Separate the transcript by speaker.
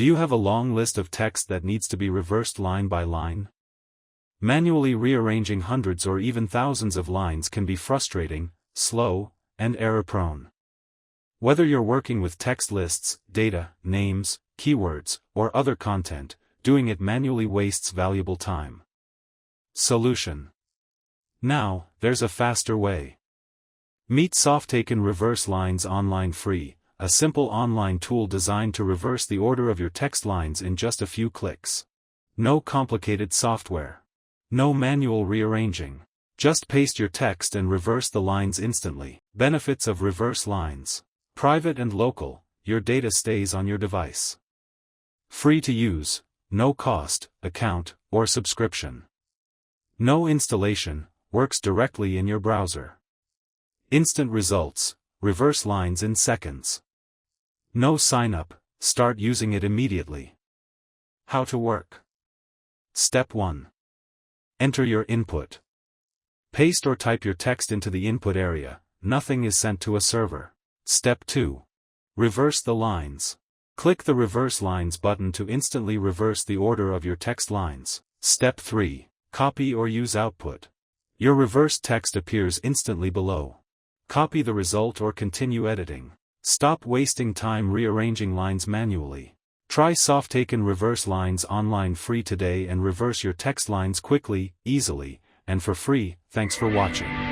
Speaker 1: you have a long list of text that needs to be reversed line by line? Manually rearranging hundreds or even thousands of lines can be frustrating, slow, and error-prone. Whether you're working with text lists, data, names, keywords, or other content, doing it manually wastes valuable time. Solution. Now, there's a faster way. Meet Softaken Reverse Lines Online free, a simple online tool designed to reverse the order of your text lines in just a few clicks. No complicated software. No manual rearranging. Just paste your text and reverse the lines instantly. Benefits of reverse lines. Private and local, your data stays on your device. Free to use, no cost, account, or subscription. No installation, works directly in your browser. Instant results, reverse lines in seconds. No sign up, start using it immediately. How to work. Step 1. Enter your input. Paste or type your text into the input area, nothing is sent to a server. Step 2. Reverse the lines. Click the Reverse Lines button to instantly reverse the order of your text lines. Step 3. Copy or use output. Your reversed text appears instantly below. Copy the result or continue editing. Stop wasting time rearranging lines manually. Try Softaken Reverse Lines Online free today and reverse your text lines quickly, easily, and for free. Thanks for watching.